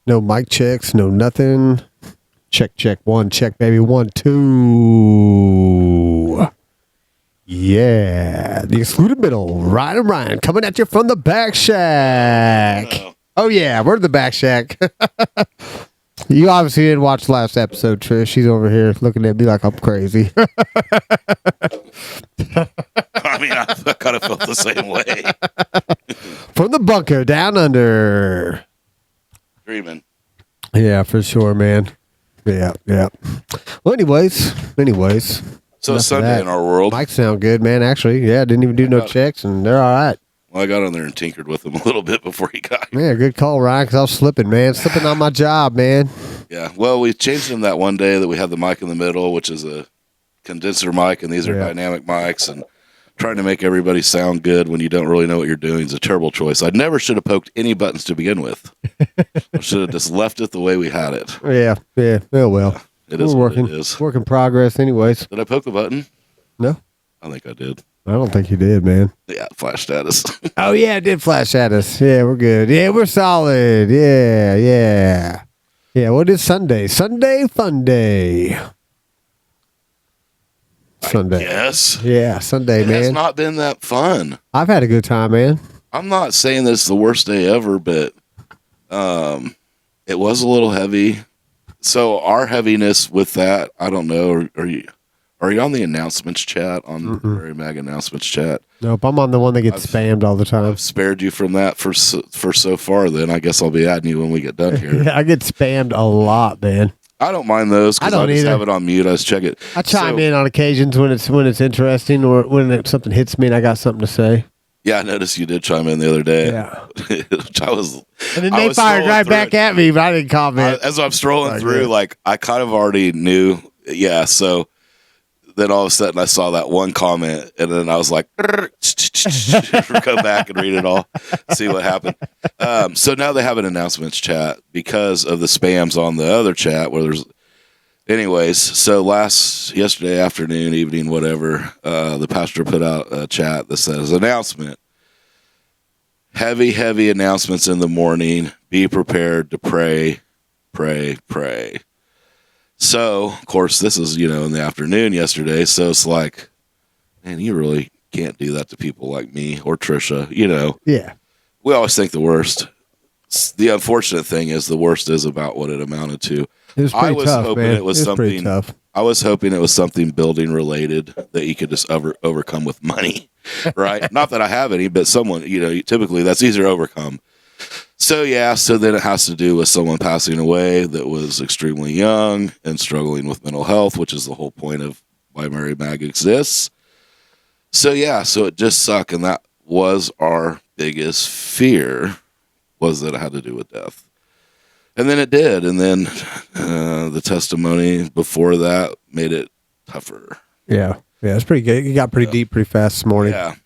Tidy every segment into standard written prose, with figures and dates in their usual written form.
No mic checks, no nothing. Check, one, check, baby, 1, 2. Yeah, the excluded middle, Ryan and Ryan, coming at you from the back shack. Oh yeah, we're in the back shack. You obviously didn't watch the last episode, Trish. She's over here looking at me like I'm crazy. I mean, I kind of felt the same way. From the bunker down under. Dreaming. Yeah, for sure, man. Yeah. Well, anyways. So Sunday in our world. Mics sound good, man. Actually, yeah, didn't even do no checks, and they're all right. Well, I got on there and tinkered with them a little bit before he got here. Yeah, good call, Ryan, because I was slipping on my job, man. Yeah, well, we changed them that one day that we had the mic in the middle, which is a condenser mic, and these are dynamic mics, and trying to make everybody sound good when you don't really know what you're doing is a terrible choice. I never should have poked any buttons to begin with. I should have just left it the way we had it. Yeah. Oh, well. It is working, what it is. Work in progress anyways. Did I poke the button? No. I think I did. I don't think you did, man. Yeah, it flashed at us. Oh, yeah, it did flash at us. Yeah, we're good. Yeah, we're solid. Yeah. Yeah, what is Sunday? Sunday fun day. Sunday. Yes. Yeah, Sunday, man. It's not been that fun. I've had a good time, man. I'm not saying this is the worst day ever, but it was a little heavy. So our heaviness with that, I don't know. Are you on the announcements chat, on the Prairie Mag announcements chat? Nope, I'm on the one that gets spammed all the time. I've spared you from that for so far. Then I guess I'll be adding you when we get done here. Yeah, I get spammed a lot, man. I don't mind those because I just have it on mute. I just check it. I chime in on occasions when it's interesting or when something hits me and I got something to say. Yeah, I noticed you did chime in the other day. Yeah. Which and then they fired right back at me, but I didn't comment. As I'm strolling through, I kind of already knew. Yeah, so then all of a sudden I saw that one comment, and then I was like, go back and read it all, see what happened. So now they have an announcements chat because of the spams on the other chat where there's. Anyways, so yesterday afternoon, evening, whatever, the pastor put out a chat that says, announcement. Heavy announcements in the morning. Be prepared to pray. So, of course, this is, in the afternoon yesterday, so it's like, man, you really can't do that to people like me or Trisha, Yeah. We always think the worst. The unfortunate thing is the worst is about what it amounted to. It was pretty tough, man. It was something tough. I was hoping it was something building related that you could just overcome with money, right? Not that I have any, but someone, typically that's easier to overcome. So then it has to do with someone passing away that was extremely young and struggling with mental health, which is the whole point of why Mary Mag exists. So it just sucked, and that was our biggest fear, was that it had to do with death. And then it did, and then the testimony before that made it tougher. Yeah, it's pretty good. You got pretty deep pretty fast this morning. Yeah.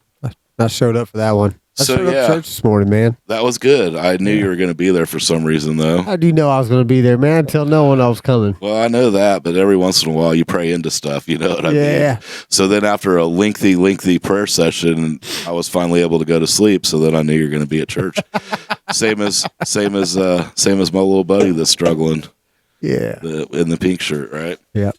I showed up for that one. I showed up to church this morning, man. That was good. I knew you were going to be there for some reason, though. How do you know I was going to be there, man? Tell no one I was coming. Well, I know that, but every once in a while you pray into stuff, you know what I mean? Yeah. So then after a lengthy prayer session, I was finally able to go to sleep, so then I knew you were going to be at church. Same as my little buddy that's struggling. Yeah. In the pink shirt, right? Yeah.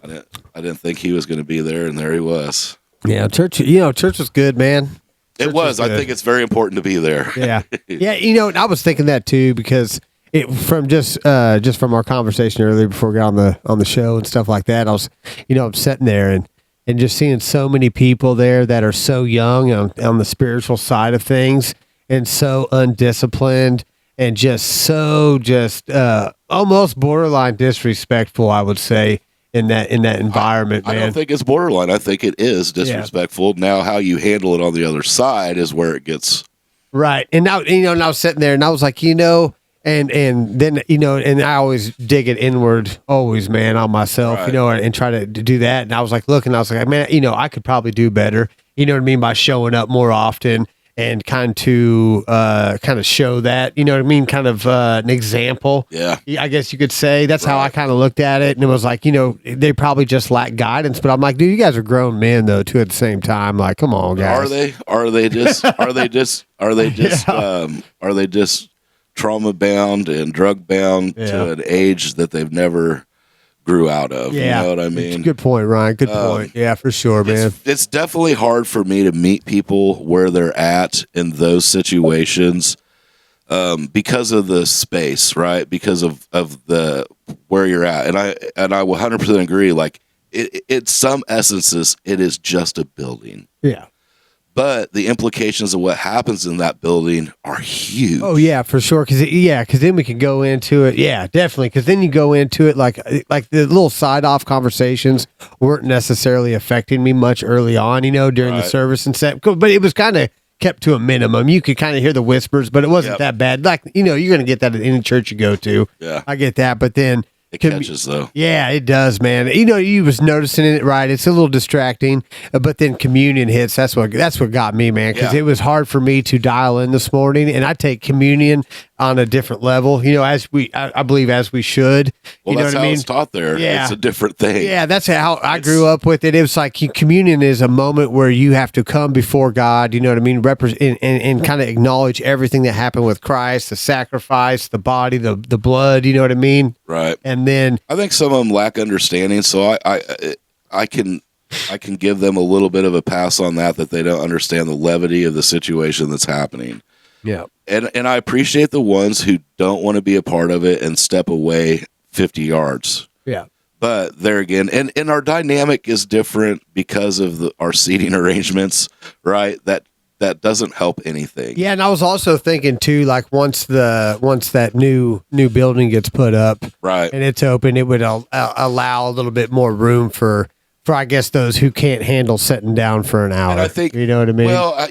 I didn't think he was going to be there, and there he was. Yeah, church was good, man. It was. I think it's very important to be there. Yeah. Yeah, I was thinking that too because from our conversation earlier before we got on the show and stuff like that, I was, I'm sitting there and just seeing so many people there that are so young on the spiritual side of things and so undisciplined and almost borderline disrespectful, I would say. In that environment, man. I don't think it's borderline. I think it is disrespectful. Yeah. Now, how you handle it on the other side is where it gets right. And now, and I was sitting there, and I was like, and then and I always dig it inward, always, man, on myself, right. And try to do that. And I was like, man, I could probably do better. You know what I mean, by showing up more often and kind of show that, you know what I mean, kind of an example. Yeah, I guess you could say that's right. How I kind of looked at it, and it was like, they probably just lack guidance. But I'm like, dude, you guys are grown men though, too. At the same time, like, come on, guys. Are they just trauma bound and drug bound to an age that they've never grew out of. Yeah. You know what I mean? Good point, Ryan. Good point. Yeah, for sure, man. It's definitely hard for me to meet people where they're at in those situations because of the space, right? Because of the where you're at. And I will 100% agree. Like it some essences, it is just a building. Yeah. But the implications of what happens in that building are huge. Oh yeah, for sure. Because then we can go into it. Yeah, definitely. Because then you go into it like the little side off conversations weren't necessarily affecting me much early on. During the service and set, but it was kind of kept to a minimum. You could kind of hear the whispers, but it wasn't that bad. Like you're going to get that at any church you go to. Yeah, I get that. But then it catches though. Yeah, it does, man. You was noticing it, right? It's a little distracting, but then communion hits. That's what got me, man, because it was hard for me to dial in this morning, and I take communion on a different level. I believe as we should. Well, that's how it's taught there. Yeah, it's a different thing. Yeah, that's how I grew up with it. It was like communion is a moment where you have to come before God. You know what I mean? Represent and kind of acknowledge everything that happened with Christ, the sacrifice, the body, the blood. You know what I mean? Right. And then I think some of them lack understanding, so I can give them a little bit of a pass on that they don't understand the levity of the situation that's happening. Yeah. And I appreciate the ones who don't want to be a part of it and step away 50 yards. Yeah. But there again, and our dynamic is different because of our seating arrangements, right? That doesn't help anything. Yeah, and I was also thinking too, like once that new building gets put up, right, and it's open, it would allow a little bit more room for I guess those who can't handle sitting down for an hour. And I think, you know what I mean. Well,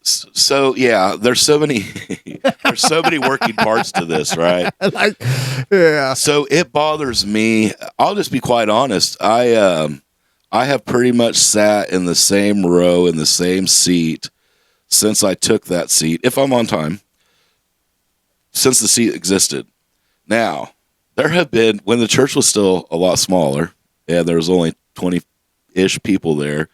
so yeah, there's so many working parts to this, right? Yeah. So it bothers me. I'll just be quite honest. I have pretty much sat in the same row in the same seat since I took that seat, if I'm on time, since the seat existed. Now, there have been, when the church was still a lot smaller, and there was only 20-ish people there,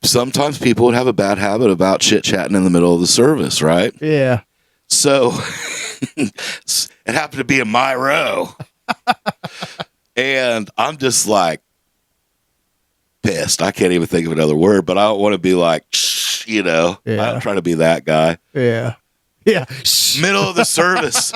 sometimes people would have a bad habit about chit-chatting in the middle of the service, right? Yeah. So, it happened to be in my row. And I'm just like, pissed. I can't even think of another word, but I don't want to be like, I don't try to be that guy. Yeah. Yeah. Middle of the service.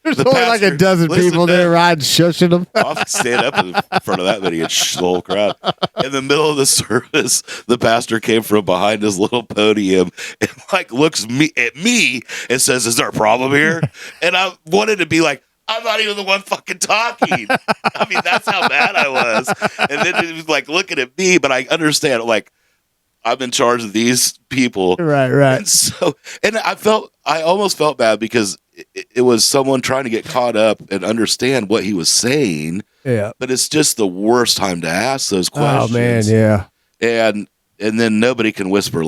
There's only like a dozen people there riding, shushing them. I'll stand up in front of that video and shh the whole crowd. In the middle of the service, the pastor came from behind his little podium and looks at me and says, "Is there a problem here?" And I wanted to be like, I'm not even the one fucking talking. I mean, that's how mad I was. And then it was looking at me, but I understand, I'm in charge of these people. Right. And I almost felt bad because it was someone trying to get caught up and understand what he was saying. Yeah. But it's just the worst time to ask those questions. Oh, man, yeah. And then nobody can whisper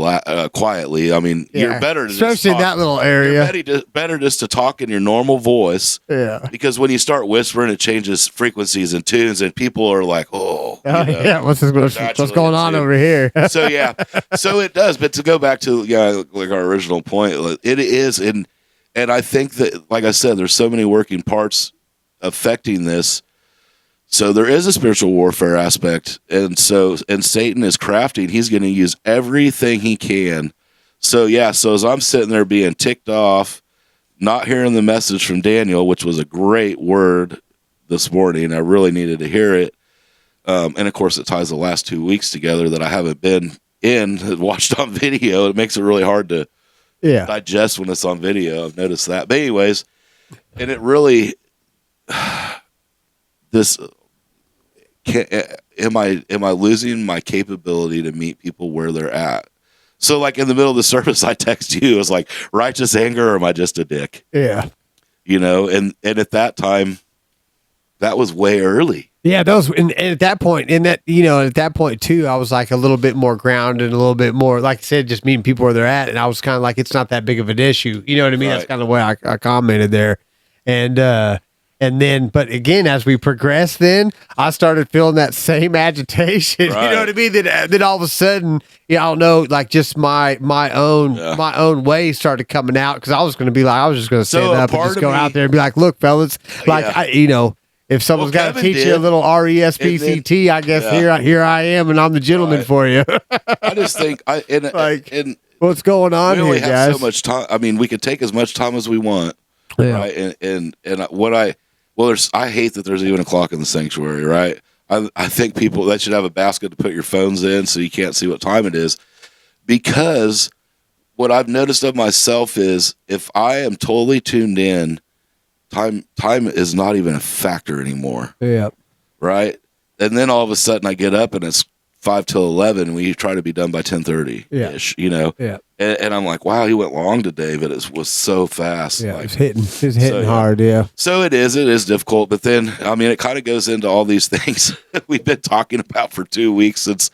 quietly. I mean, you're better to especially in that little area. You're better just to talk in your normal voice. Yeah. Because when you start whispering, it changes frequencies and tunes, and people are like, yeah, what's going on over here? So yeah, so it does. But to go back to our original point, it is, and I think that, like I said, there's so many working parts affecting this. So there is a spiritual warfare aspect, and Satan is crafting. He's going to use everything he can. So as I'm sitting there being ticked off, not hearing the message from Daniel, which was a great word this morning, I really needed to hear it. And of course, it ties the last 2 weeks together that I haven't been watched on video. It makes it really hard to digest when it's on video. I've noticed that. But anyways, and it really am I losing my capability to meet people where they're at? So in the middle of the service, I text you. It was like, righteous anger, or am I just a dick? Yeah. And at that time, that was way early. Yeah, and at that point, at that point too, I was a little bit more grounded, a little bit more, like I said, just meeting people where they're at. And I was kind of it's not that big of an issue. You know what I mean? Right. That's kind of the way I commented there. And And then, but again, as we progressed, then I started feeling that same agitation. Right. You know what I mean? Then all of a sudden, I don't know, like just my own way started coming out, because I was going to be like, I was just going to stand up and just go out there and be like, look, fellas, like if someone's got to teach you a little RESPCT, I guess here I am, and I'm the gentleman for you. I just think and what's going on we only here, have guys? so much time. I mean, we can take as much time as we want, right? And what I hate that there's even a clock in the sanctuary, right? I think people that should have a basket to put your phones in so you can't see what time it is, because what I've noticed of myself is if I am totally tuned in, time is not even a factor anymore. Yeah. Right? And then all of a sudden I get up and it's 5 till 11 and we try to be done by 10:30-ish, Yeah. And I'm like, wow, he went long today, but it was so fast. Yeah, like, it's hitting hard, yeah. So it is difficult, but then, I mean, it kind of goes into all these things we've been talking about for 2 weeks since,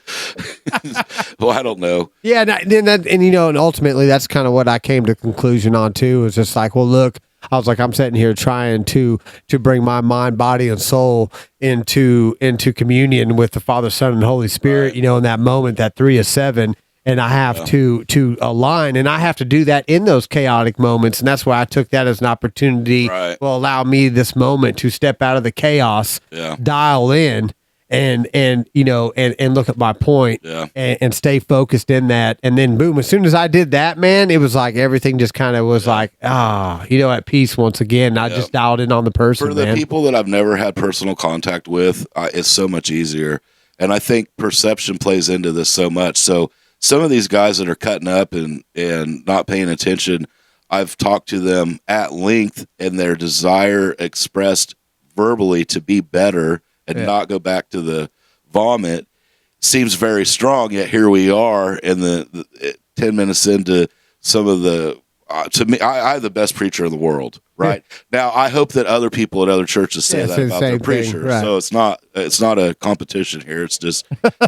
well, I don't know. Yeah, and ultimately that's kind of what I came to conclusion on too, is just like, well, look, I was like, I'm sitting here trying to bring my mind, body, and soul into communion with the Father, Son, and Holy Spirit, Right. In that moment, that 3 of 7. And I have to align, and I have to do that in those chaotic moments. And that's why I took that as an opportunity. Right. Will allow me this moment to step out of the chaos, dial in, and look at my point, and stay focused in that. And then boom, as soon as I did that, man, it was like everything just kind of was like, at peace once again. I just dialed in on the person. For the people that I've never had personal contact with, it's so much easier. And I think perception plays into this so much. So some of these guys that are cutting up and not paying attention, I've talked to them at length, and their desire expressed verbally to be better and not go back to the vomit seems very strong. Yet here we are, and the 10 minutes into some of the to me, I have the best preacher in the world. Right now, I hope that other people at other churches say that about their preacher. Right. So it's not a competition here. It's just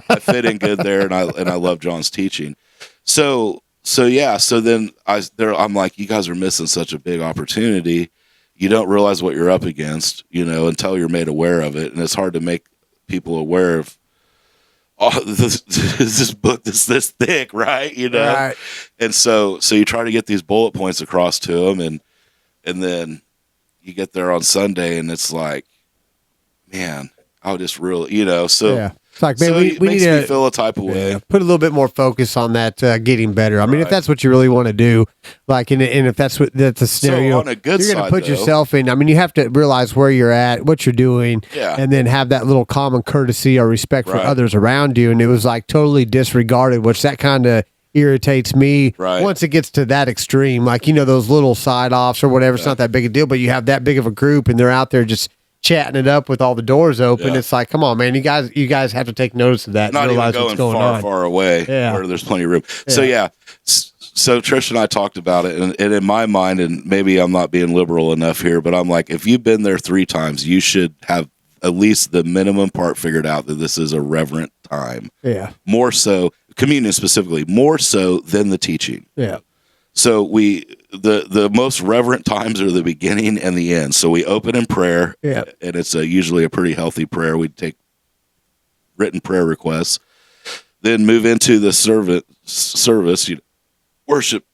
I fit in good there, and I love John's teaching. So then I'm like, you guys are missing such a big opportunity. You don't realize what you're up against, until you're made aware of it, and it's hard to make people aware of. Oh, this book is this thick, right? Right. And so you try to get these bullet points across to them, and then you get there on Sunday, and it's like, man, I just really, so it's like, man, we makes need me feel a type of way. Put a little bit more focus on that getting better. I mean, if that's what you really want to do, like, and if that's a scenario, so on a good you're going to side, put yourself in. I mean, you have to realize where you're at, what you're doing, and then have that little common courtesy or respect for others around you. And it was like totally disregarded, which that kind of irritates me once it gets to that extreme. Like, those little side offs or whatever, it's not that big a deal, but you have that big of a group and they're out there just chatting it up with all the doors open. It's like, come on, man, you guys have to take notice of that. Not and realize even what's going far away where there's plenty of room. So Trish and I talked about it, and in my mind, and maybe I'm not being liberal enough here, but I'm like, if you've been there 3 times, you should have at least the minimum part figured out that this is a reverent time. Yeah. More so, communion specifically, more so than the teaching. Yeah. So the most reverent times are the beginning and the end. So we open in prayer, and it's usually a pretty healthy prayer. We take written prayer requests, then move into the service, worship,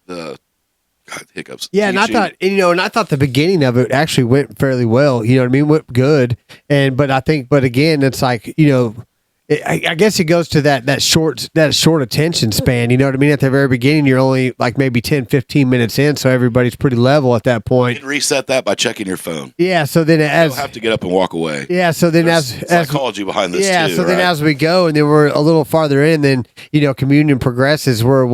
the hiccups. Yeah, teaching. And I thought the beginning of it actually went fairly well. You know what I mean? Went good, but again, it's like I guess it goes to that short attention span. You know what I mean? At the very beginning, you're only like maybe 10, 15 minutes in, so everybody's pretty level at that point. You can reset that by checking your phone. Yeah, so then you don't have to get up and walk away. Yeah, so then There's psychology behind this. Yeah, too, so then as we go, and then we're a little farther in, then communion progresses. We're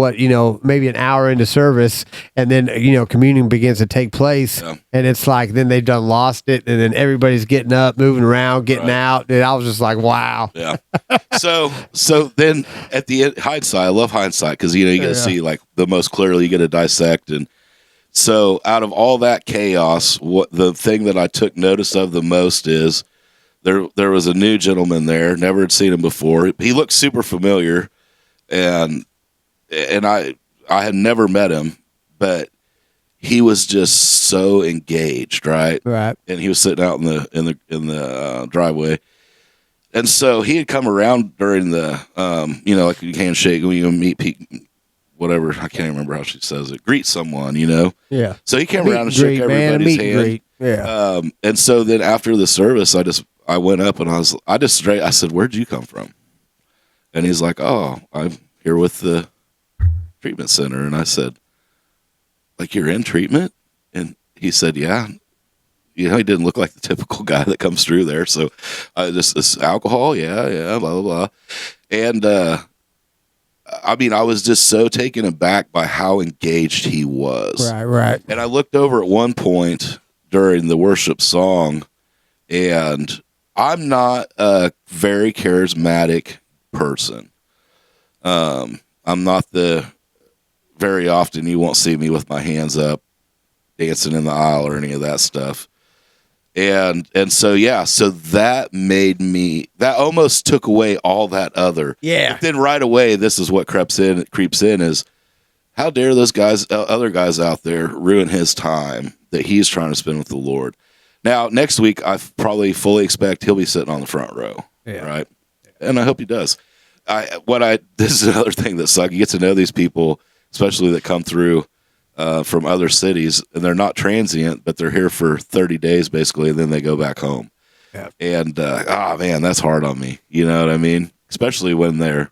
maybe an hour into service, and then communion begins to take place, and it's like then they've done lost it, and then everybody's getting up, moving around, getting out, and I was just like, wow. Yeah. So then at the end, hindsight, I love hindsight because you get to see like the most clearly, you get to dissect. And so out of all that chaos, what the thing that I took notice of the most is there was a new gentleman there, never had seen him before. He looked super familiar, and I had never met him, but he was just so engaged, right? Right. And he was sitting out in the driveway. And so he had come around during the, like you handshake when you meet people, whatever. I can't remember how she says it. Greet someone, Yeah. So he came around and shook everybody's hand. Yeah. And so then after the service, I went up and I said, "Where'd you come from?" And he's like, "Oh, I'm here with the treatment center." And I said, "Like you're in treatment?" And he said, "Yeah." He didn't look like the typical guy that comes through there. So this alcohol, yeah, blah, blah, blah. And I was just so taken aback by how engaged he was. Right. And I looked over at one point during the worship song, and I'm not a very charismatic person. I'm not very often you won't see me with my hands up dancing in the aisle or any of that stuff. And so that made me, that almost took away all that other. Yeah. But then right away, this is what creeps in is, how dare those guys, other guys out there, ruin his time that he's trying to spend with the Lord. Now, next week, I probably fully expect he'll be sitting on the front row, right? And I hope he does. This is another thing that sucks. You get to know these people, especially that come through from other cities, and they're not transient, but they're here for 30 days basically, and then they go back home. Yeah. And man, that's hard on me. You know what I mean? Especially when they're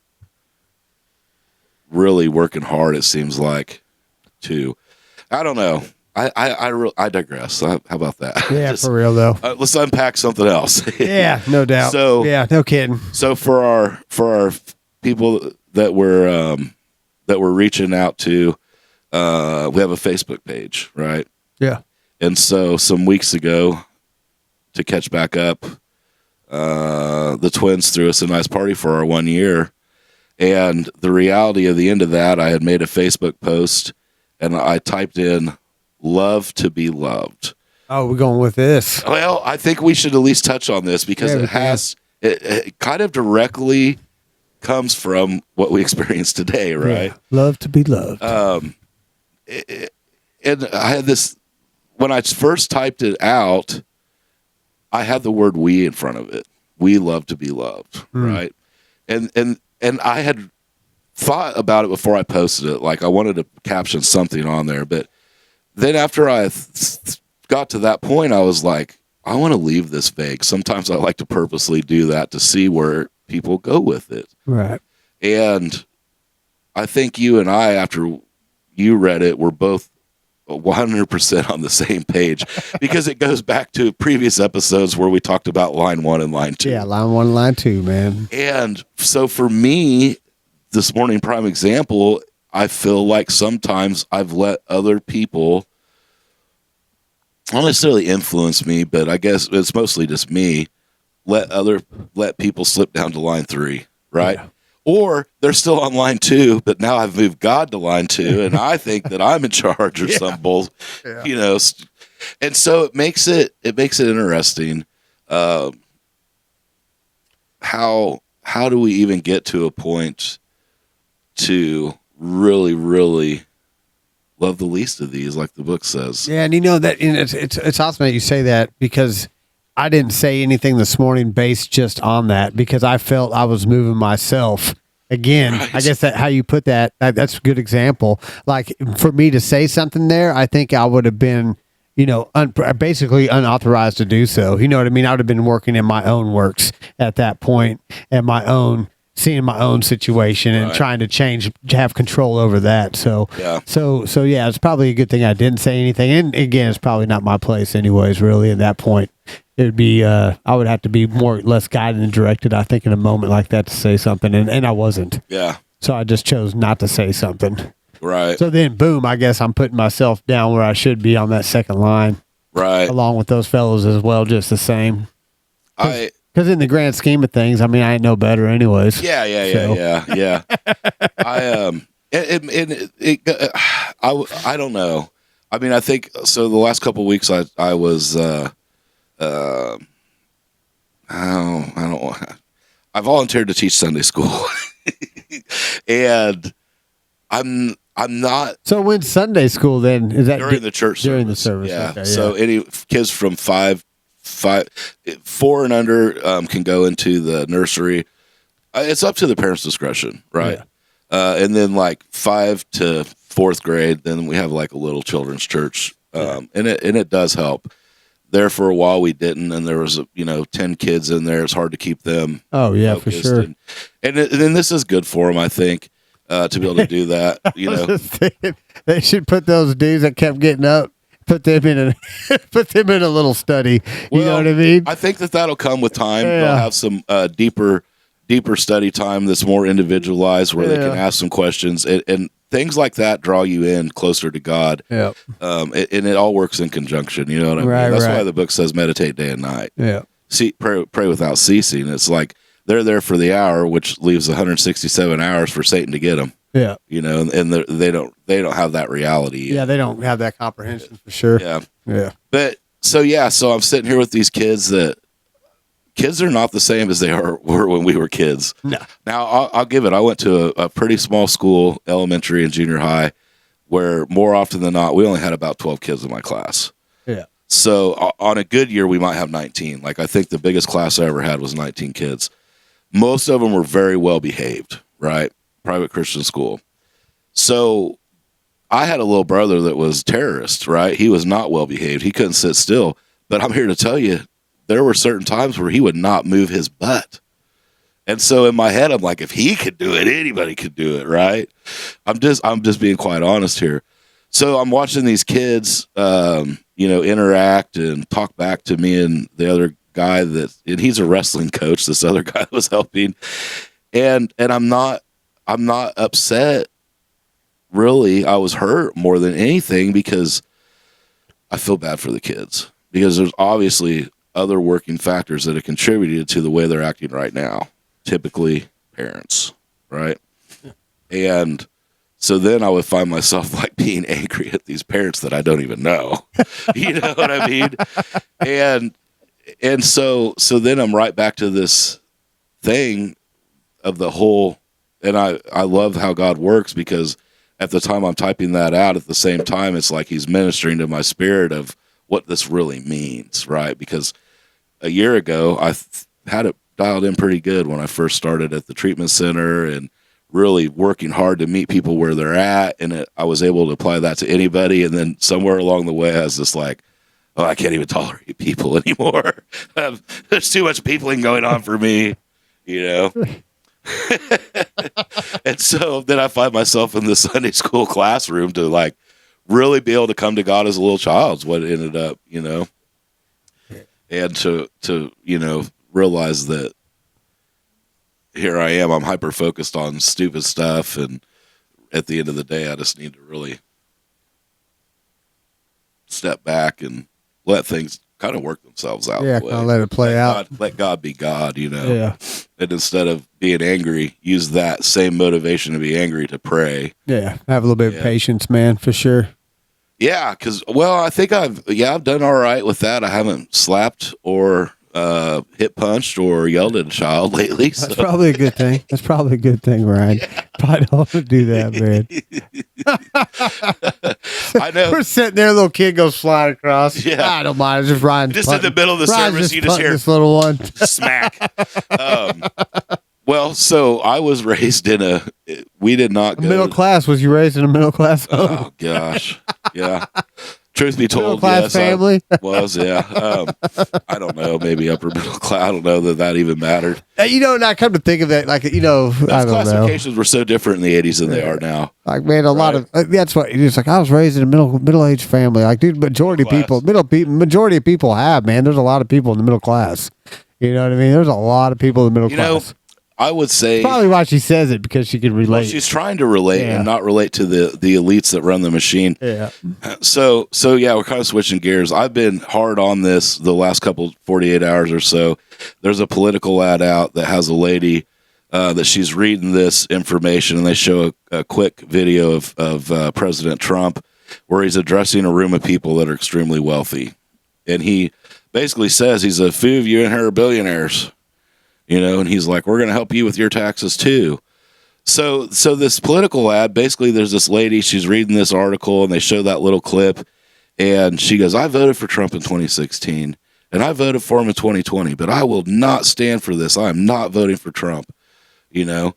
really working hard. It seems like, too. I don't know. I digress. How about that? Yeah, for real though. Let's unpack something else. Yeah, no doubt. So yeah, no kidding. So for our people that we're reaching out to. We have a Facebook page, right? Yeah. And so some weeks ago, to catch back up, the twins threw us a nice party for our 1 year. And the reality of the end of that, I had made a Facebook post and I typed in "love to be loved." Oh, we're going with this. Well, I think we should at least touch on this because it kind of directly comes from what we experience today, right? Yeah. Love to be loved. And I had this, when I first typed it out, I had the word "we" in front of it. We love to be loved, right? And I had thought about it before I posted it. Like I wanted to caption something on there, but then after I got to that point, I was like, I want to leave this vague. Sometimes I like to purposely do that to see where people go with it. Right. And I think you and I, after you read it, were both 100% on the same page because it goes back to previous episodes where we talked about line 1 and line 2. Yeah, line 1 and line 2, man. And so for me, this morning, prime example, I feel like sometimes I've let other people not necessarily influence me, but I guess it's mostly just me, let people slip down to line 3, right? Yeah. Or they're still on line 2, but now I've moved God to line 2, and I think that I'm in charge or some bull, And so it makes it interesting. How do we even get to a point to really, really love the least of these, like the book says? Yeah, and it's awesome that you say that because I didn't say anything this morning based just on that because I felt I was moving myself. Again, right. I guess that how you put that's a good example. Like for me to say something there, I think I would have been, basically unauthorized to do so. You know what I mean? I would have been working in my own works at that point and seeing my own situation and trying to have control over that. So, yeah, it's probably a good thing I didn't say anything. And again, it's probably not my place anyways, really, at that point. It would be, I would have to be more or less guided and directed, I think, in a moment like that to say something. And I wasn't. Yeah. So I just chose not to say something. Right. So then, boom, I guess I'm putting myself down where I should be on that second line. Right. Along with those fellows as well, just the same. Because in the grand scheme of things, I mean, I ain't no better anyways. Yeah. I don't know. I mean, I think, so the last couple of weeks I was, I volunteered to teach Sunday school and I'm not So when Sunday school then is that during the church during the service. service? Yeah. Okay, So any kids from 4 and under can go into the nursery. It's up to the parents' discretion, right? And then like 5 to 4th grade, then we have like a little children's church, and it does help. There for a while we didn't, and there was 10 kids in there. It's hard to keep them. Oh yeah, for focused. sure. And then this is good for them, I think, to be able to do that. I was just thinking, they should put those dudes that kept getting up, put them in a little study. You know what I mean? I think that'll come with time. Yeah. They'll have some deeper study time that's more individualized, where they can ask some questions, and things like that draw you in closer to God. Yeah. And it all works in conjunction. You know what I mean? Right, That's right. why the book says meditate day and night. Yeah. Pray without ceasing. It's like they're there for the hour, which leaves 167 hours for Satan to get them. Yeah. And they don't have that reality. Yeah, they don't have that comprehension for sure. Yeah. Yeah. But so I'm sitting here with these kids that. Kids are not the same as they were when we were kids. No. Now, I'll give it. I went to a pretty small school, elementary and junior high, where more often than not, we only had about 12 kids in my class. Yeah. So on a good year, we might have 19. Like, I think the biggest class I ever had was 19 kids. Most of them were very well behaved, right? Private Christian school. So I had a little brother that was a terrorist, right? He was not well behaved. He couldn't sit still. But I'm here to tell you, there were certain times where he would not move his butt. And so in my head, I'm like, if he could do it, anybody could do it, right? I'm just being quite honest here. So I'm watching these kids, interact and talk back to me and the other guy and he's a wrestling coach, this other guy that was helping. And I'm not upset, really. I was hurt more than anything because I feel bad for the kids, because there's obviously other working factors that have contributed to the way they're acting right now. Typically parents, right? And so then I would find myself like being angry at these parents that I don't even know. You know what I mean? And so then I'm right back to this thing of the whole, and I love how God works, because at the time I'm typing that out, at the same time it's like he's ministering to my spirit of what this really means, right? Because a year ago, I had it dialed in pretty good when I first started at the treatment center and really working hard to meet people where they're at. And I was able to apply that to anybody. And then somewhere along the way, I was just like, oh, I can't even tolerate people anymore. There's too much peopling going on for me, And so then I find myself in the Sunday school classroom to like really be able to come to God as a little child is what it ended up, and to realize that here I am, I'm hyper focused on stupid stuff, and at the end of the day, I just need to really step back and let things kind of work themselves out. Yeah, kind of let it play out. Let God be God, Yeah. And instead of being angry, use that same motivation to be angry to pray. Yeah, have a little bit of patience, man, for sure. Yeah, because I think I've done all right with that. I haven't slapped or hit punched or yelled at a child lately. That's probably a good thing. That's probably a good thing, Ryan. Probably don't want to do that, man. I know. We're sitting there, a little kid goes flying across. Yeah. I don't mind. It's just Ryan. Just in the middle of the service, you just hear this little one. smack. Well, so I was raised in we did not go Middle class. Was you raised in a middle class home? Oh gosh, yeah. Truth be told, Middle class yes, family. I was, yeah. I don't know, maybe upper middle class. I don't know that even mattered. And I come to think of it, like, I don't know. Classifications were so different in the 80s than they are now. Like, man, a lot of that's what it's like. I was raised in a middle-aged family. Like, dude, majority of people have, man. There's a lot of people in the middle class. You know what I mean? There's a lot of people in the middle class. I would say probably why she says it, because she can relate. Well, she's trying to relate and not relate to the elites that run the machine. Yeah. So yeah, we're kind of switching gears. I've been hard on this the last 48 hours or so. There's a political ad out that has a lady that she's reading this information, and they show a quick video of President Trump where he's addressing a room of people that are extremely wealthy, and he basically says he's a few of you in here are billionaires. And he's like, we're going to help you with your taxes too. So this political ad, basically there's this lady, she's reading this article and they show that little clip and she goes, I voted for Trump in 2016 and I voted for him in 2020, but I will not stand for this. I am not voting for Trump, you know?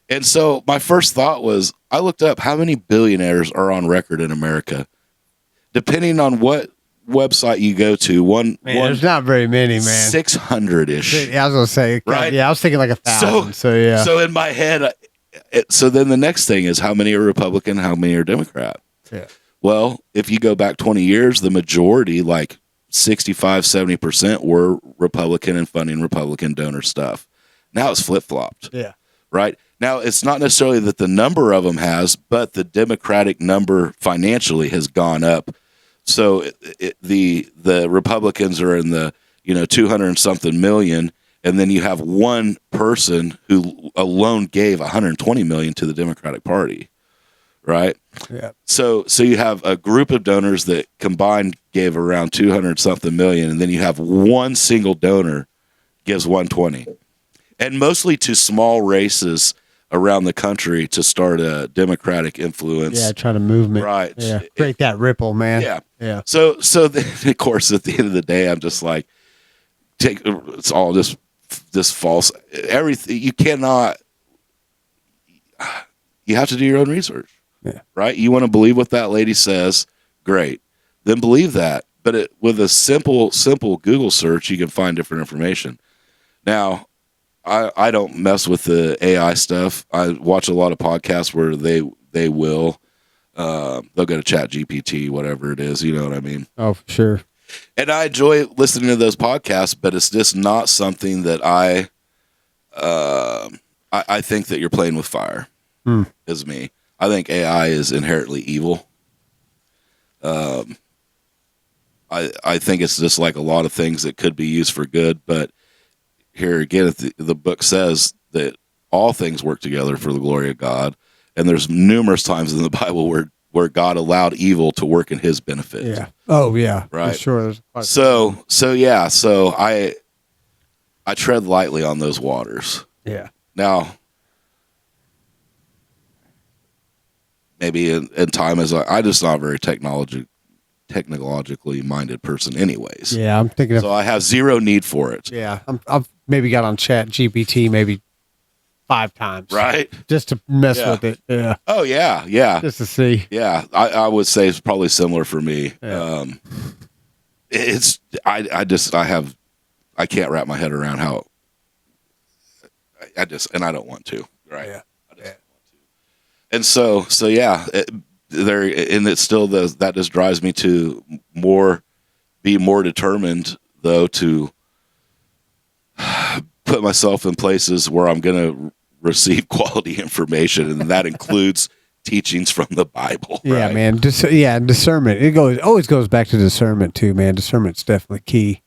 And so my first thought was, I looked up how many billionaires are on record in America. Depending on what website you go to, there's not very many, man. 600-ish. Yeah, I was gonna say, right? Yeah, I was thinking like 1,000. So yeah. So in my head, so then the next thing is how many are Republican, how many are Democrat? Yeah. Well, if you go back 20 years, the majority, like 65, 70% were Republican and funding Republican donor stuff. Now it's flip-flopped. Yeah. Right? Now, it's not necessarily that the number of them has, but the Democratic number financially has gone up. So the Republicans are in the 200 and something million, and then you have one person who alone gave 120 million to the Democratic Party, right? Yeah. So you have a group of donors that combined gave around 200 something million, and then you have one single donor gives 120, and mostly to small races around the country to start a Democratic influence. Yeah, trying to movement. Right. Yeah. Create that ripple, man. Yeah. Yeah. So then, of course, at the end of the day, I'm just like, it's all just this false everything. You cannot. You have to do your own research. Yeah. Right. You want to believe what that lady says, great. Then believe that. But with a simple Google search, you can find different information. Now, I don't mess with the AI stuff. I watch a lot of podcasts where they will they'll go to Chat GPT, whatever it is, you know what I mean? Oh, for sure. And I enjoy listening to those podcasts, but it's just not something that I think that you're playing with fire. Is me. I think AI is inherently evil. I think it's just like a lot of things that could be used for good, but here again, the book says that all things work together for the glory of God, and there's numerous times in the Bible where God allowed evil to work in His benefit. Yeah. Oh, yeah. Right. For sure. So I tread lightly on those waters. Yeah. Now, maybe in time as I'm just not a very technologically minded person, anyways. Yeah, I'm thinking of. So I have zero need for it. Yeah, I've maybe got on Chat GPT maybe 5 times, Right. just to mess with it. Yeah. Oh yeah, yeah, Just to see. yeah. I would say it's probably similar for me. Yeah. I can't wrap my head around how. I don't want to. Right. Yeah. I just don't want to. And so yeah. It's still that just drives me to be more determined though to put myself in places where I'm going to receive quality information, and that includes teachings from the Bible. Yeah, right? man. Discernment. It always goes back to discernment too, man. Discernment's definitely key.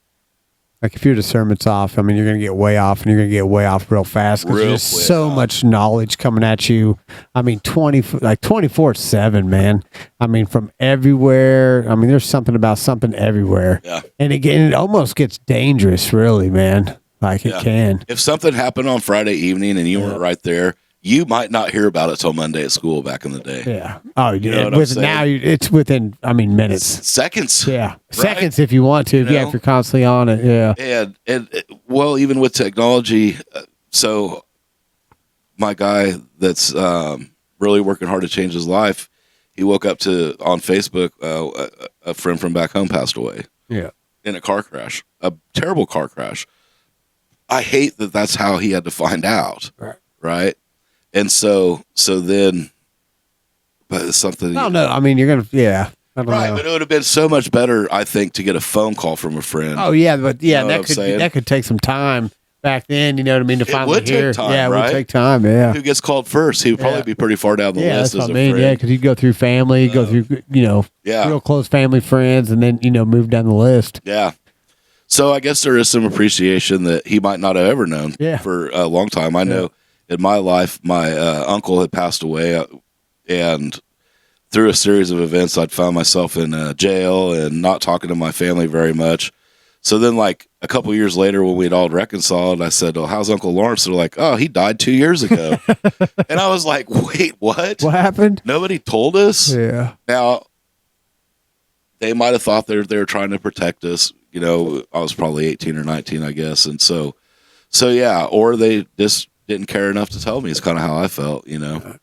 Like if your discernment's off, I mean, you're going to get way off, and you're going to get way off real fast because there's so much knowledge coming at you. I mean, 24/7, man. I mean, from everywhere. I mean, there's something about something everywhere. Yeah. And again, it almost gets dangerous, really, man. Like it can. If something happened on Friday evening and you weren't right there, you might not hear about it till Monday at school back in the day. Yeah. Oh, You know what I'm saying? now it's within, minutes. Seconds. Yeah. Right? Seconds if you want to. You know? If you're constantly on it. Yeah. And well, even with technology, so my guy that's really working hard to change his life, he woke up on Facebook, a friend from back home passed away. Yeah. In a car crash, a terrible car crash. I hate that that's how he had to find out. Right. And so then, but it's something. I don't know. I mean, you're going to, yeah. I don't know. But it would have been so much better, I think, to get a phone call from a friend. Oh, yeah. But yeah, You know what I'm saying? that could take some time back then, you know what I mean? To finally would take hear. time, Yeah, it right? would take time. Yeah. Who gets called first? He would probably be pretty far down the Yeah, list that's as what a I mean. friend. Yeah, because you'd go through family, go through, Yeah. real close family friends, and then, move down the list. Yeah. So I guess there is some appreciation that he might not have ever known for a long time. I know in my life, my uncle had passed away, and through a series of events, I'd found myself in jail and not talking to my family very much. So then, like a couple years later, when we'd all reconciled, I said, "Oh, how's Uncle Lawrence?" They're like, "Oh, he died 2 years ago." And I was like, "Wait, what? What happened? Nobody told us." Yeah. Now, they might have thought they were trying to protect us. You know, I was probably 18 or 19, I guess, and so yeah, or they just didn't care enough to tell me. It's kind of how I felt, you know.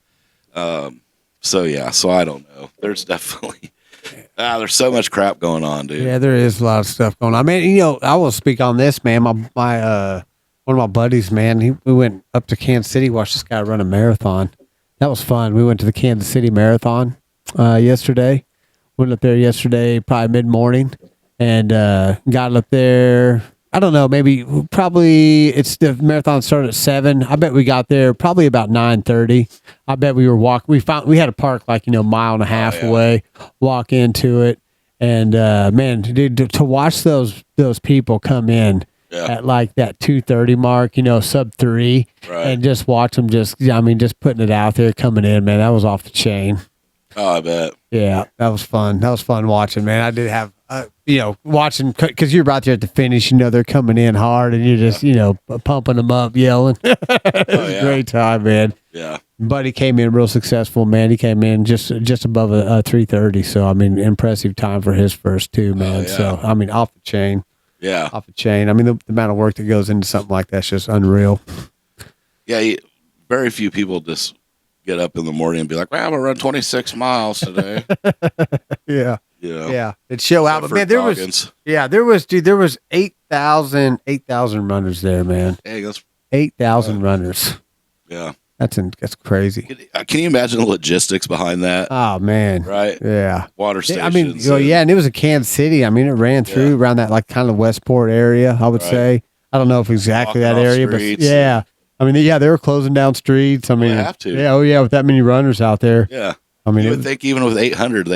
So yeah, so I don't know. There's definitely. There's so much crap going on, dude. Yeah, there is a lot of stuff going on. I mean, you know, I will speak on this, man. My one of my buddies, man, we went up to Kansas City, watched this guy run a marathon. That was fun. We went to the Kansas City Marathon yesterday. Went up there yesterday, probably mid-morning, and got up there. I don't know, probably it's the marathon started at 7. I bet we got there probably about 9:30. I bet we were walking. We had a park like, you know, mile and a half away, walk into it. And man, dude, to watch those people come in at like that 2:30 mark, you know, sub 3, and just watch them just putting it out there, coming in, man, that was off the chain. Oh, I bet. Yeah, that was fun. That was fun watching, man. I did have, you know, watching, because you're about there at the finish, you know, they're coming in hard and you're just, you know, pumping them up, yelling. It was a great time, man. Yeah. Buddy came in real successful, man. He came in just above a 3:30. So, I mean, impressive time for his first two, man. So, I mean, off the chain. Yeah. Off the chain. I mean, the amount of work that goes into something like that's just unreal. Yeah. Very few people just get up in the morning and be like, well, I'm going to run 26 miles today. Yeah. Yeah. Yeah. It'd show out. But, man, there was 8,000 runners there, man. Hey, that's 8,000 runners. Yeah. That's crazy. Can you imagine the logistics behind that? Oh, man. Right? Yeah. Water stations. I mean, and it was a Kansas City. I mean, it ran through around that, like, kind of Westport area, I would say. I don't know if exactly that area, but yeah. I mean, they were closing down streets. I mean, they have to. Yeah. Oh, yeah. With that many runners out there. Yeah. I mean, you would think even with 800,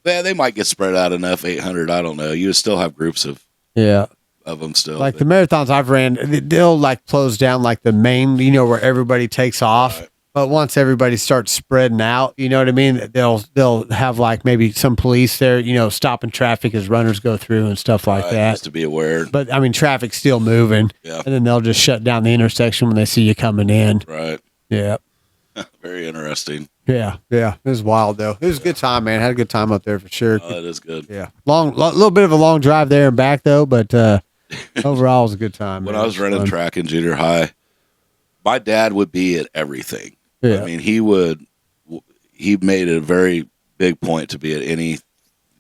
they might get spread out enough. 800, I don't know. You would still have groups of them still. Like the marathons I've ran, they'll like close down like the main, you know, where everybody takes off. Right. But once everybody starts spreading out, you know what I mean? They'll have like maybe some police there, you know, stopping traffic as runners go through and stuff like that. Just to be aware. But I mean, traffic's still moving. Yeah. And then they'll just shut down the intersection when they see you coming in. Right. Yeah. Very interesting. Yeah. Yeah. It was wild though. It was a good time, man. Had a good time up there for sure. Oh, that is good. Yeah. Little bit of a long drive there and back though, but overall it was a good time. When I was running track in junior high, my dad would be at everything. Yeah. I mean, he made a very big point to be at any,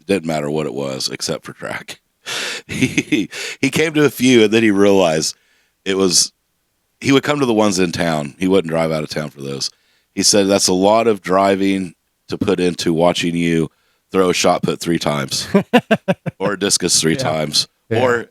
didn't matter what it was, except for track. He came to a few and then he realized he would come to the ones in town. He wouldn't drive out of town for those. He said, that's a lot of driving to put into watching you throw a shot put 3 times or a discus 3 times. Yeah. Or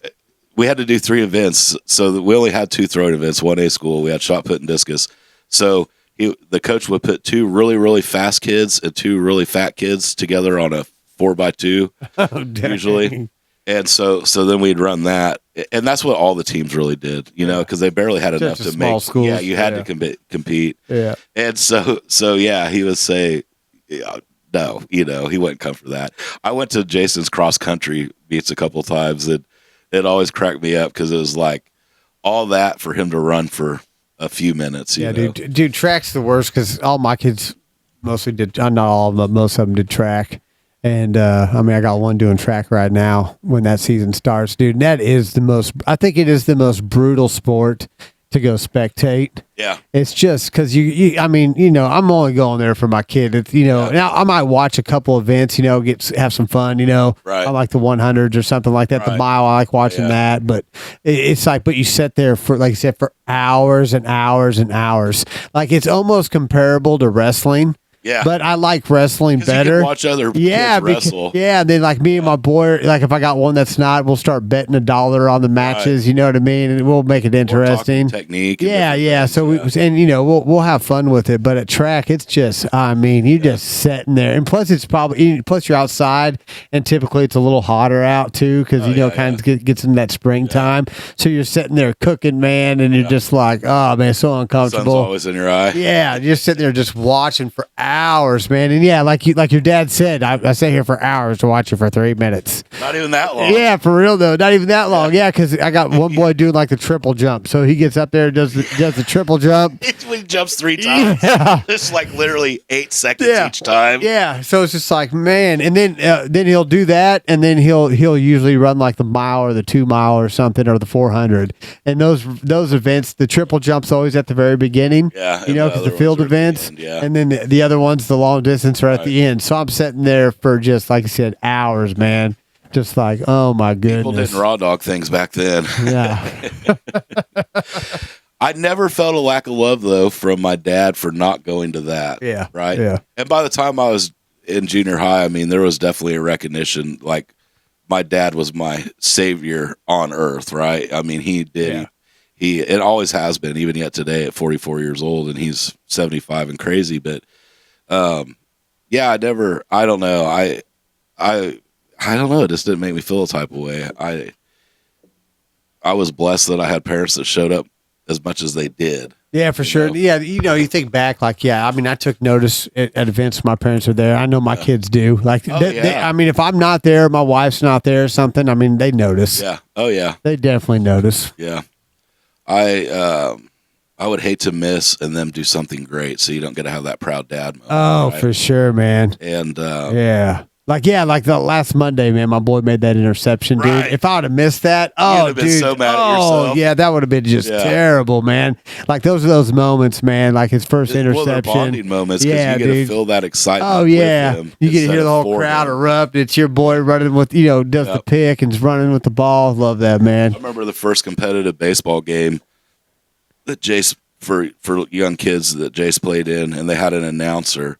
we had to do 3 events. So we only had 2 throwing events, 1A school. We had shot put and discus. So the coach would put 2 really, really fast kids and 2 really fat kids together on a 4x2 usually. And so then we'd run that. And that's what all the teams really did, you know, because they barely had enough to make. Schools. Yeah, you had to compete. Yeah. And so yeah, he would say, no, you know, he wouldn't come for that. I went to Jason's cross country meets a couple of times, and it always cracked me up because it was like all that for him to run for a few minutes. You know? Dude, track's the worst because all my kids mostly did, not all of them, but most of them did track. And, I mean, I got one doing track right now when that season starts, dude. And that is I think it is the most brutal sport to go spectate. Yeah. It's just because I mean, you know, I'm only going there for my kid. It's, you know, now I might watch a couple events, you know, have some fun, you know. Right. I like the 100s or something like that. Right. The mile, I like watching that. But it's like, but you sit there for, like I said, for hours and hours and hours. Like it's almost comparable to wrestling. Yeah. But I like wrestling better. You can watch other kids wrestle. And then like me and my boy, like if I got one that's not, we'll start betting $1 on the matches. Right. You know what I mean? And we'll make it interesting. Technique. Yeah. So and you know we'll have fun with it. But at track, it's just I mean you just sitting there, and plus you're outside, and typically it's a little hotter out too because of gets in that springtime. Yeah. So you're sitting there cooking, man, and you're just like, oh man, so uncomfortable. The sun's always in your eye. Yeah, you're just sitting there just watching for hours, man. And like your dad said, I sit here for hours to watch you for 3 minutes. Not even that long. Yeah, for real though, not even that long. Yeah, because I got one boy doing like the triple jump, so he gets up there, does the triple jump. He jumps 3 times. Yeah. It's like literally 8 seconds Yeah. each time. Yeah, so it's just like, man, and then he'll do that, and then he'll usually run like the mile or the 2 mile or something or the 400. And those events, the triple jump's always at the very beginning. Yeah, you and know, the because other the field ones are at the events, end, yeah. and then the other ones, the long distance, are at the end. So I'm sitting there for just like I said, hours, man. Just like, oh my goodness. People didn't raw dog things back then. Yeah. I never felt a lack of love though from my dad for not going to that. Yeah. Right. Yeah. And by the time I was in junior high, I mean, there was definitely a recognition. Like my dad was my savior on earth. Right. I mean, he did. Yeah. He it always has been, even yet today at 44 years old, and he's 75 and crazy. But, yeah, I don't know. I don't know. It just didn't make me feel a type of way. I was blessed that I had parents that showed up as much as they did. Yeah, for sure. know? Yeah, you think back, like, yeah, I mean, I took notice at events my parents are there. I know my kids do. Like, yeah. I mean, if I'm not there, my wife's not there or something, I mean, they notice. Yeah. Oh, yeah. They definitely notice. Yeah. I would hate to miss and them do something great, so you don't get to have that proud dad moment. Oh, right? for sure, man. And Yeah. Like the last Monday, man, my boy made that interception, dude. Right. If I would have missed that, have been dude. so mad at yourself. Yeah, that would have been just terrible, man. Like those are those moments, man. Like his first they're interception. bonding moments because Yeah, you get to dude. feel that excitement. Oh yeah, with him you get to instead hear the of whole for crowd him. erupt. It's your boy running with, does the pick and is running with the ball. Love that, man. I remember the first competitive baseball game that Jace for young kids that Jace played in, and they had an announcer,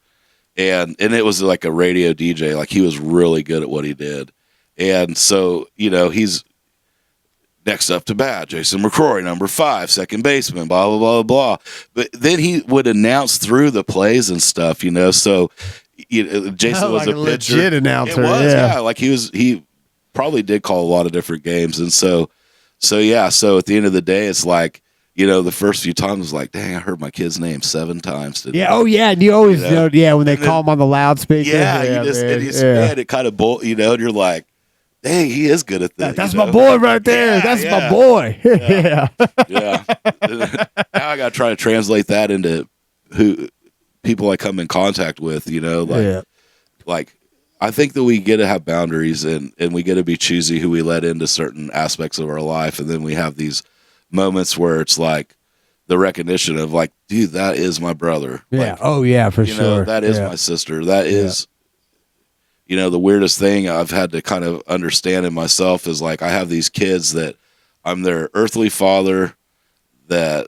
and it was like a radio DJ. Like he was really good at what he did, and so he's next up to bat, Jason McCrory, number 5, second baseman, blah blah blah blah. But then he would announce through the plays and stuff, So Jason was like a a pitcher. legit announcer. It was, yeah. Like he probably did call a lot of different games, and so yeah. So at the end of the day, it's like. The first few times was like, dang, I heard my kid's name 7 times today. Yeah. Oh, yeah. And you always know, when they call him on the loudspeaker. Yeah, man. it kind of and you're like, dang, he is good at this. That's my boy right there. That's my boy. Yeah. Yeah. Now I got to try to translate that into who people I come in contact with. Like I think that we get to have boundaries and we get to be choosy who we let into certain aspects of our life, and then we have these moments where it's like the recognition of like, dude, that is my brother. Yeah. Like, oh yeah, for sure. That is my sister. That is, the weirdest thing I've had to kind of understand in myself is like, I have these kids that I'm their earthly father that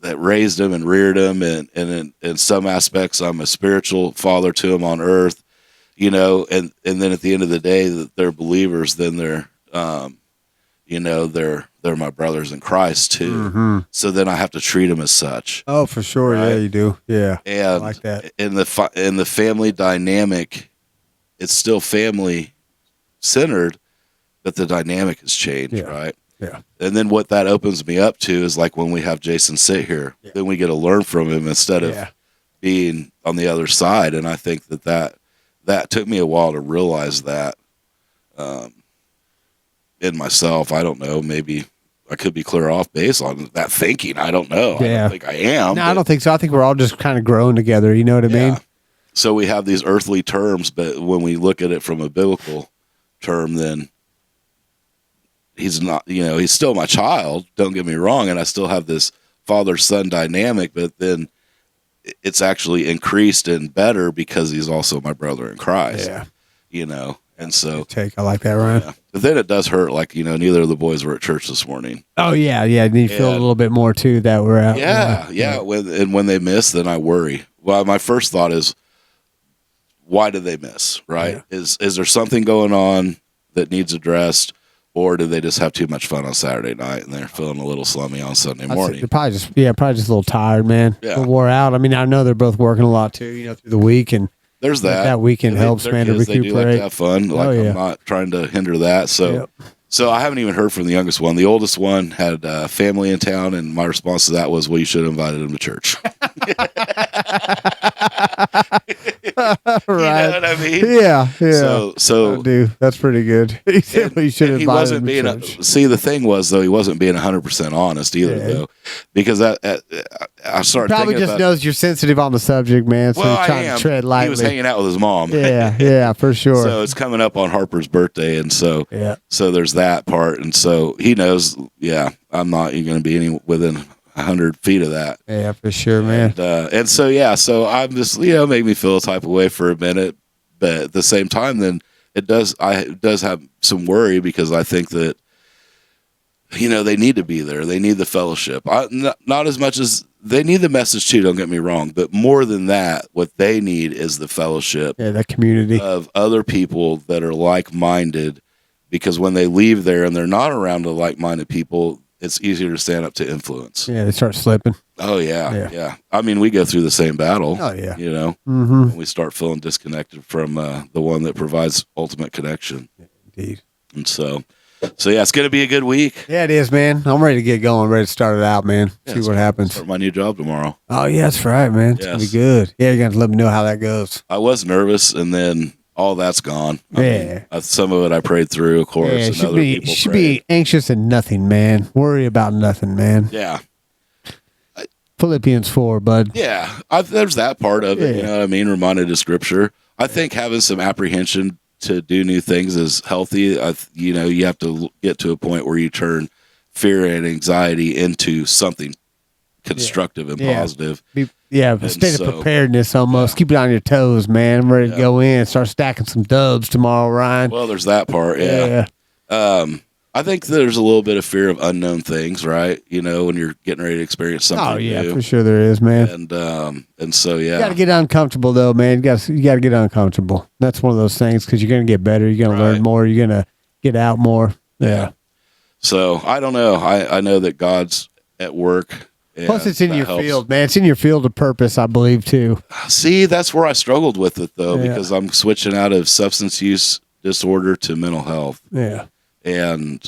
raised them and reared them. And in some aspects, I'm a spiritual father to them on earth, and then at the end of the day that they're believers, then they're, they're my brothers in Christ too. Mm-hmm. So then I have to treat them as such. Oh, for sure. Right? Yeah, you do. Yeah. And I like that. In the family dynamic, it's still family centered, but the dynamic has changed, right? Yeah. And then what that opens me up to is like when we have Jason sit here, then we get to learn from him instead of being on the other side. And I think that took me a while to realize that. In myself, I don't know. Maybe I could be clear off base on that thinking. I don't know. I don't think I am. No, I don't think so. I think we're all just kind of growing together. You know what I mean? So we have these earthly terms, but when we look at it from a biblical term, then he's not. He's still my child. Don't get me wrong, and I still have this father-son dynamic. But then it's actually increased and better because he's also my brother in Christ. Yeah. And so I like that, Ryan. Yeah. But then it does hurt. Like, neither of the boys were at church this morning. Oh yeah. Yeah. And you feel a little bit more too that we're out. Yeah. When they miss, then I worry. Well, my first thought is, why did they miss? Right? Yeah. Is there something going on that needs addressed, or did they just have too much fun on Saturday night and they're feeling a little slummy on Sunday morning? They're probably just a little tired, man. Yeah. A little wore out. I mean, I know they're both working a lot too, through the week, and there's that. That weekend helps, man, to kids, recuperate. They do like to have fun. Like, I'm not trying to hinder that. So, So I haven't even heard from the youngest one. The oldest one had family in town, and my response to that was, well, you should have invited him to church. Right. You know what I mean? Yeah. Yeah. So Dude, that's pretty good. He said he should have. he wasn't being. See, the thing was though, he wasn't being 100% honest either, Yeah. though, because I started Probably thinking just about. knows you're sensitive on the subject, man. So Well, he's I trying am. to tread He lightly. was hanging out with his mom. Yeah, for sure. So it's coming up on Harper's birthday, and so Yeah. so there's that part, and so he knows. Yeah, I'm not even going to be any within 100 feet of that. Yeah, for sure, man. And so so I'm just make me feel a type of way for a minute, but at the same time, then it does have some worry because I think that they need to be there. They need the fellowship. Not as much as they need the message too. Don't get me wrong, but more than that, what they need is the fellowship. Yeah, that community Of other people that are like-minded, because when they leave there and they're not around the like-minded people, it's easier to stand up to influence. Yeah, they start slipping. Oh yeah. I mean, we go through the same battle. Oh yeah. Mm-hmm. When we start feeling disconnected from the one that provides ultimate connection. Indeed. And so yeah, it's going to be a good week. Yeah, it is, man. I'm ready to get going. Ready to start it out, man. See what happens. Start my new job tomorrow. Oh yeah, that's right, man. It's gonna be good. Yeah, you're gonna let me know how that goes. I was nervous, and then all that's gone. I Yeah. mean, some of it I prayed through, of course. Yeah, and should other be people should prayed. be anxious and nothing, man. Worry about nothing, man. Yeah. Philippians 4, bud. Yeah, there's that part of it. Yeah. You know what I mean? Reminded of Scripture. I think having some apprehension to do new things is healthy. You have to get to a point where you turn fear and anxiety into something constructive and positive. A state of preparedness almost. Keep it on your toes, man. I'm ready to go in. Start stacking some dubs tomorrow, Ryan. Well, there's that part. Yeah. I think there's a little bit of fear of unknown things, right? When you're getting ready to experience something new. For sure there is, man. And so, yeah. You got to get uncomfortable, though, man. You got to get uncomfortable. That's one of those things because you're going to get better. You're going to learn more. You're going to get out more. Yeah. So, I don't know. I know that God's at work. Plus, it's in your field, man. It's in your field of purpose, I believe, too. See, that's where I struggled with it, though, because I'm switching out of substance use disorder to mental health. Yeah. And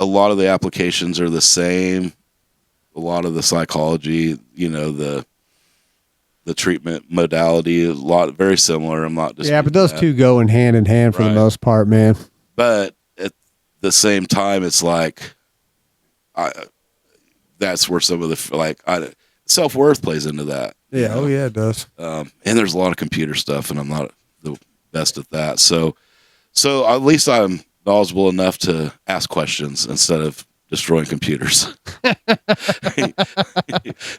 a lot of the applications are the same. A lot of the psychology, the treatment modality is very similar. I'm not but those two go in hand for the most part, man. But at the same time, it's like, that's where some of the self-worth plays into that. Yeah. Oh yeah, it does. And there's a lot of computer stuff, and I'm not the best at that. So at least I'm knowledgeable enough to ask questions instead of destroying computers.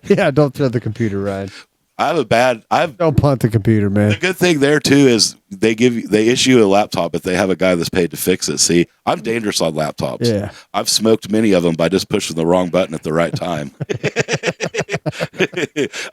Yeah, don't throw the computer, Ryan. Don't punt the computer, man. The good thing there too is they issue a laptop if they have a guy that's paid to fix it. See, I'm dangerous on laptops. Yeah. I've smoked many of them by just pushing the wrong button at the right time.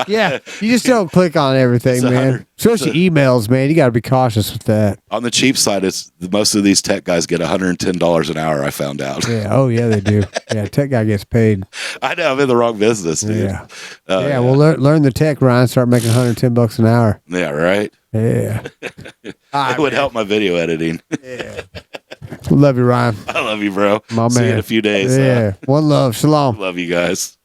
Yeah, you just don't click on everything, man. Especially emails, man. You got to be cautious with that. On the cheap side, most of these tech guys get $110 an hour. I found out. Yeah. Oh yeah, they do. Yeah, tech guy gets paid. I know I'm in the wrong business, dude. Yeah. Well, learn the tech, Ryan. Start making $110 an hour. Yeah. Right. Yeah. It would help my video editing. Yeah. Love you, Ryan. I love you, bro. My See you man. in a few days. Yeah. One love. Shalom. Love you guys.